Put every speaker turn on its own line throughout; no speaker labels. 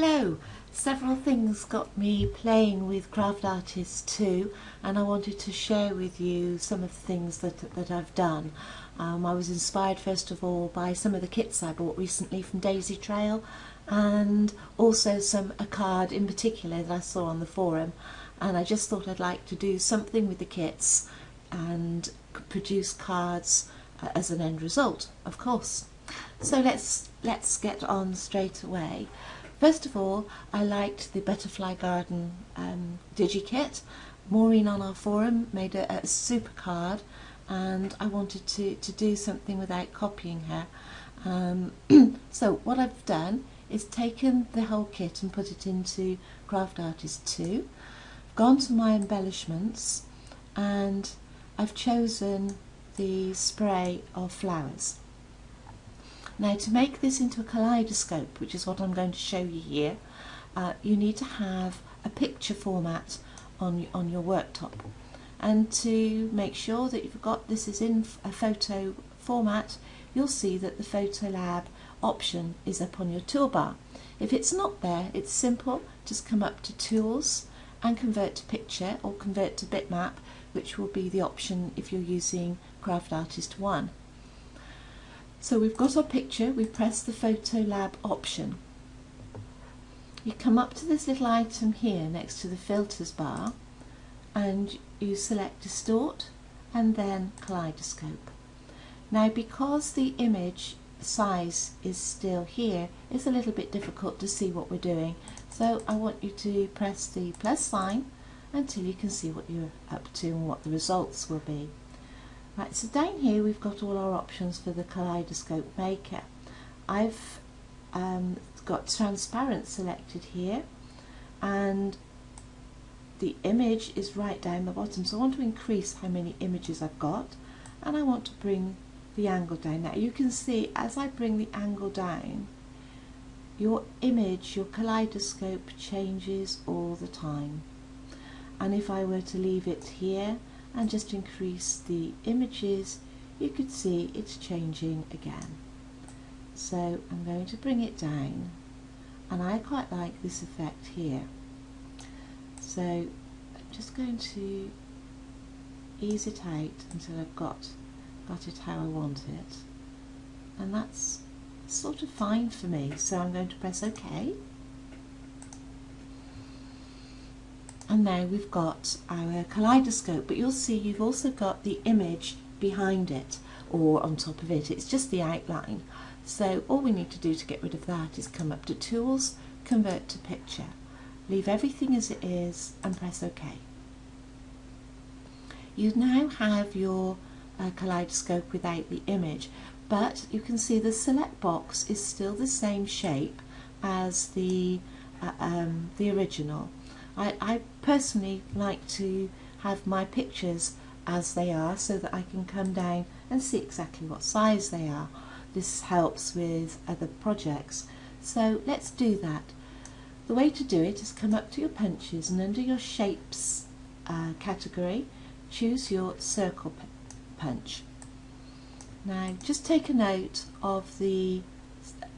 Hello! Several things got me playing with Craft Artist 2, and I wanted to share with you some of the things that I've done. I was inspired first of all by some of the kits I bought recently from Digi Trail, and also a card in particular that I saw on the forum, and I just thought I'd like to do something with the kits and produce cards as an end result, of course. So let's get on straight away. First of all, I liked the Butterfly Garden Digi kit. Maureen on our forum made a super card, and I wanted to do something without copying her. So what I've done is taken the whole kit and put it into Craft Artist 2, gone to my embellishments, and I've chosen the spray of flowers. Now, to make this into a kaleidoscope, which is what I'm going to show you here, you need to have a picture format on your worktop. And to make sure that you've got this is in a photo format, you'll see that the Photo Lab option is up on your toolbar. If it's not there, it's simple. Just come up to Tools and Convert to Picture, or Convert to Bitmap, which will be the option if you're using Craft Artist 1. So we've got our picture, we press the Photo Lab option. You come up to this little item here next to the filters bar, and you select Distort and then Kaleidoscope. Now, because the image size is still here, it's a little bit difficult to see what we're doing, so I want you to press the plus sign until you can see what you're up to and what the results will be. Right, so down here we've got all our options for the Kaleidoscope Maker. I've got transparent selected here, and the image is right down the bottom, so I want to increase how many images I've got, and I want to bring the angle down. Now you can see as I bring the angle down, your image, your kaleidoscope changes all the time. And if I were to leave it here and just increase the images, you could see it's changing again. So I'm going to bring it down, and I quite like this effect here. So I'm just going to ease it out until I've got it how I want it, and that's sort of fine for me. So I'm going to press OK. And now we've got our kaleidoscope, but you'll see you've also got the image behind it or on top of it. It's just the outline. So all we need to do to get rid of that is come up to Tools, Convert to Picture, leave everything as it is and press OK. You now have your kaleidoscope without the image, but you can see the select box is still the same shape as the original. I personally like to have my pictures as they are so that I can come down and see exactly what size they are. This helps with other projects. So let's do that. The way to do it is come up to your punches, and under your shapes category, choose your circle punch. Now just take a note of the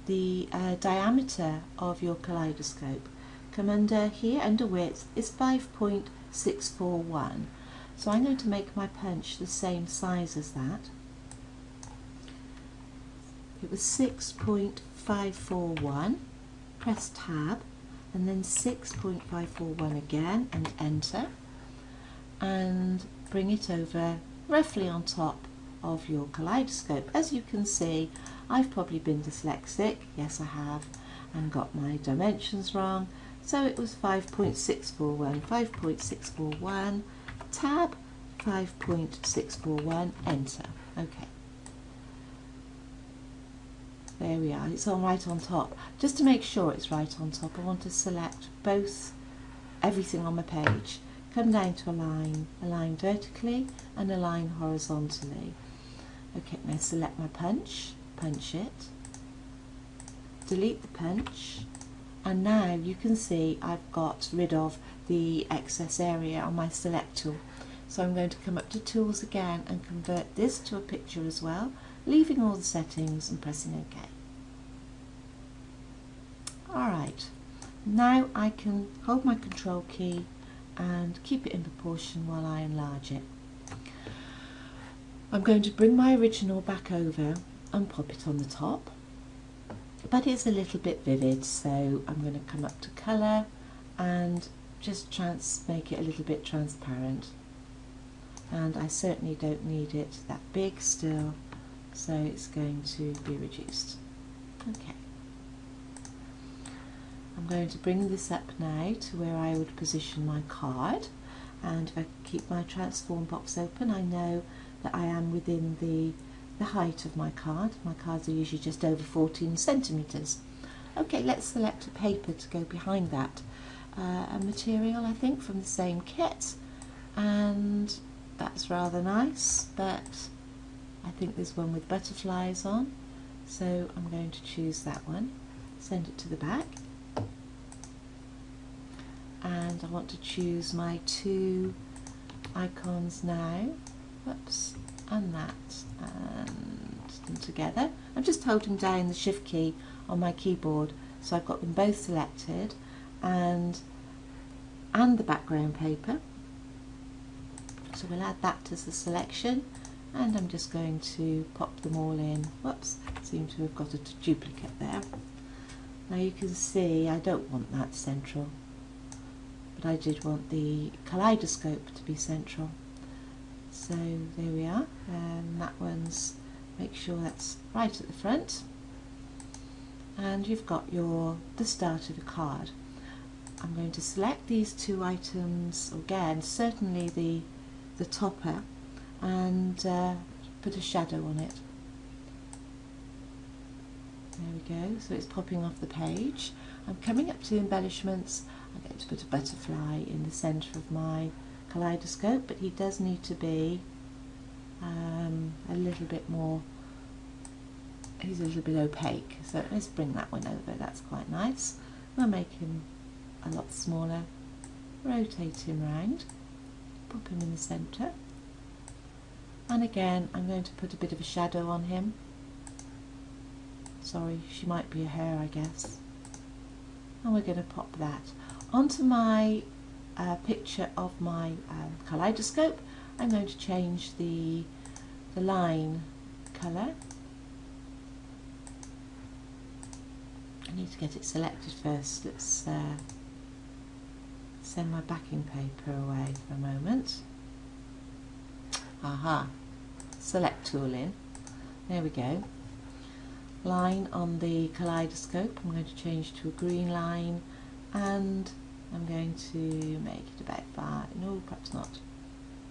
diameter of your kaleidoscope. Come under here, under width is 5.641. So I'm going to make my punch the same size as that. It was 6.541, press tab, and then 6.541 again, and enter, and bring it over roughly on top of your kaleidoscope. As you can see, I've probably been dyslexic, yes I have, and got my dimensions wrong. So it was 5.641, 5.641, tab, 5.641, enter. Okay. There we are, it's all right on top. Just to make sure it's right on top, I want to select everything on my page. Come down to align vertically and align horizontally. Okay, now select my punch it, delete the punch, and now you can see I've got rid of the excess area on my select tool. So I'm going to come up to Tools again and convert this to a picture as well, leaving all the settings and pressing OK. Alright, Now I can hold my control key and keep it in proportion while I enlarge it. I'm going to bring my original back over and pop it on the top, but it's a little bit vivid, so I'm going to come up to colour and just make it a little bit transparent. And I certainly don't need it that big still, so it's going to be reduced. Okay. I'm going to bring this up now to where I would position my card, and if I keep my transform box open, I know that I am within the height of my card. My cards are usually just over 14 centimetres. Okay, let's select a paper to go behind that. A material, I think, from the same kit, and that's rather nice, but I think there's one with butterflies on, so I'm going to choose that one, send it to the back, and I want to choose my two icons now, whoops, and that, and them together. I'm just holding down the shift key on my keyboard, so I've got them both selected, and the background paper. So we'll add that as a selection, and I'm just going to pop them all in. Whoops, seem to have got a duplicate there. Now you can see I don't want that central, but I did want the kaleidoscope to be central. So there we are, and that one's, make sure that's right at the front, and you've got the start of a card. I'm going to select these two items again, certainly the topper, and put a shadow on it. There we go, so it's popping off the page. I'm coming up to embellishments. I'm going to put a butterfly in the centre of my kaleidoscope, but he does need to be a little bit more, he's a little bit opaque, so let's bring that one over. That's quite nice. We'll make him a lot smaller, rotate him round, pop him in the centre, and again I'm going to put a bit of a shadow on him. Sorry, she might be a hare, I guess. And we're going to pop that onto my picture of my kaleidoscope. I'm going to change the line colour. I need to get it selected first. Let's send my backing paper away for a moment. Aha, select tool in. There we go. Line on the kaleidoscope, I'm going to change to a green line, and I'm going to make it about 5, no perhaps not,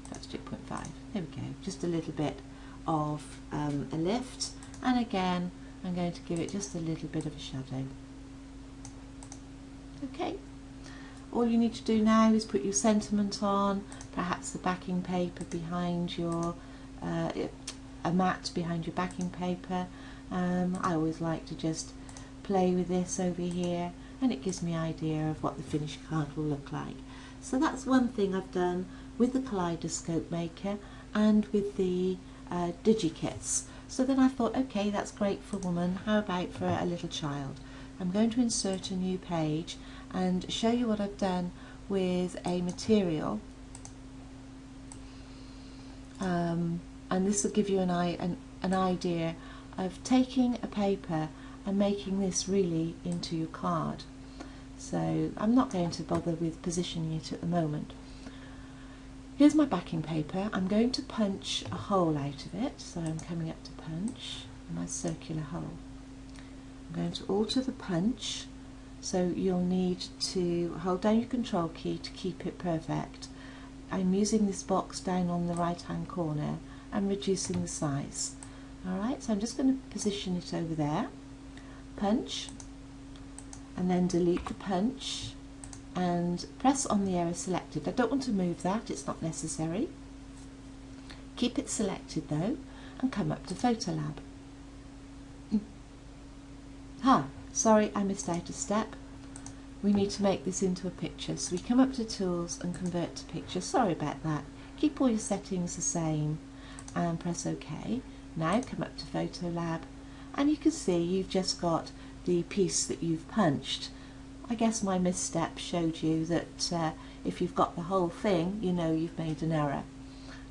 perhaps 2.5, there we go, just a little bit of a lift, and again I'm going to give it just a little bit of a shadow. Okay, all you need to do now is put your sentiment on, perhaps the backing paper behind your, a mat behind your backing paper. I always like to just play with this over here, and it gives me an idea of what the finished card will look like. So that's one thing I've done with the Kaleidoscope Maker and with the Digi kits. So then I thought, okay, that's great for a woman, how about for a little child? I'm going to insert a new page and show you what I've done with a material, and this will give you an idea of taking a paper and making this really into your card. So I'm not going to bother with positioning it at the moment. Here's my backing paper. I'm going to punch a hole out of it, so I'm coming up to punch a nice circular hole. I'm going to alter the punch, so you'll need to hold down your control key to keep it perfect. I'm using this box down on the right hand corner and reducing the size. Alright, so I'm just going to position it over there, punch, and then delete the punch and press on the area selected. I don't want to move that, it's not necessary. Keep it selected though, and come up to Photo Lab. Sorry, I missed out a step. We need to make this into a picture, so we come up to Tools and Convert to Picture. Sorry about that. Keep all your settings the same and press OK. Now come up to Photo Lab, and you can see you've just got the piece that you've punched. I guess my misstep showed you that if you've got the whole thing, you know you've made an error.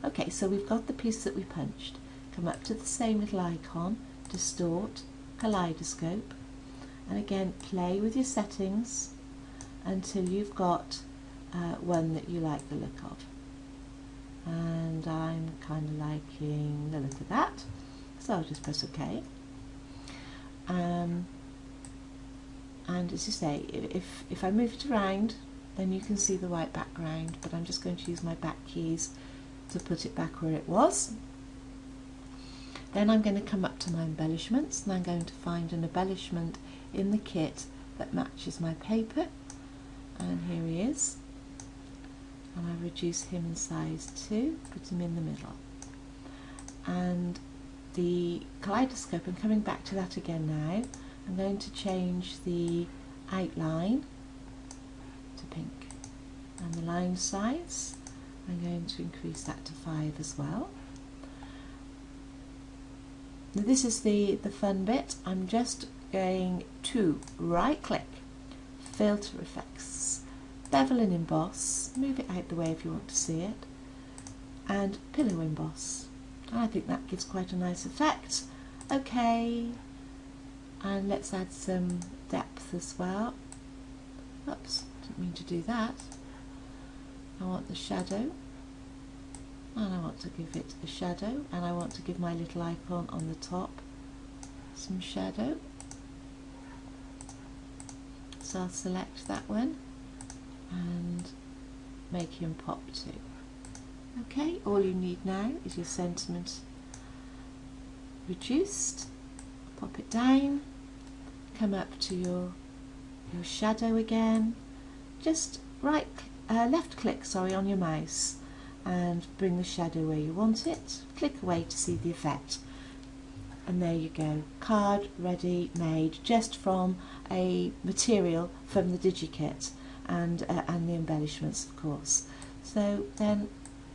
Okay, so we've got the piece that we punched. Come up to the same little icon, distort, kaleidoscope, and again play with your settings until you've got one that you like the look of. And I'm kind of liking the look of that, so I'll just press OK. And as you say, if I move it around, then you can see the white background, but I'm just going to use my back keys to put it back where it was. Then I'm going to come up to my embellishments, and I'm going to find an embellishment in the kit that matches my paper, and here he is. And I reduce him in size 2, put him in the middle. And the kaleidoscope, I'm coming back to that again now. I'm going to change the outline to pink, and the line size, I'm going to increase that to 5 as well. Now this is the fun bit. I'm just going to right click, filter effects, bevel and emboss, move it out the way if you want to see it, and pillow emboss. I think that gives quite a nice effect. Okay, and let's add some depth as well. Oops, didn't mean to do that. I want the shadow, and I want to give it a shadow, and I want to give my little icon on the top some shadow. So I'll select that one and make him pop too. Okay, all you need now is your sentiment reduced. Pop it down, come up to your shadow again, just left click on your mouse and bring the shadow where you want it, click away to see the effect, and there you go, card ready, made just from a material from the Digi kit and the embellishments, of course. So then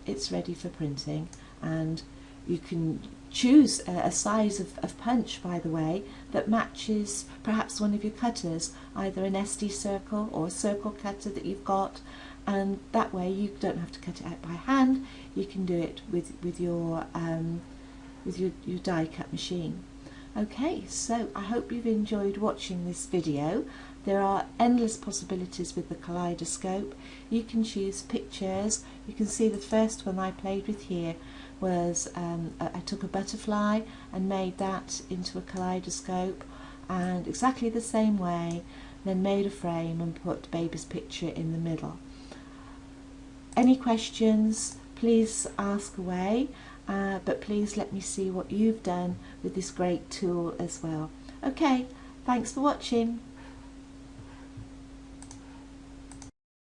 it's ready for printing, and you can choose a size of punch, by the way, that matches perhaps one of your cutters, either an SD circle or a circle cutter that you've got, and that way you don't have to cut it out by hand. You can do it with your die cut machine. Okay, so I hope you've enjoyed watching this video. There are endless possibilities with the Kaleidoscope. You can choose pictures. You can see the first one I played with here was I took a butterfly and made that into a kaleidoscope, and exactly the same way then made a frame and put baby's picture in the middle. Any questions, please ask away, but please let me see what you've done with this great tool as well. Okay, thanks for watching.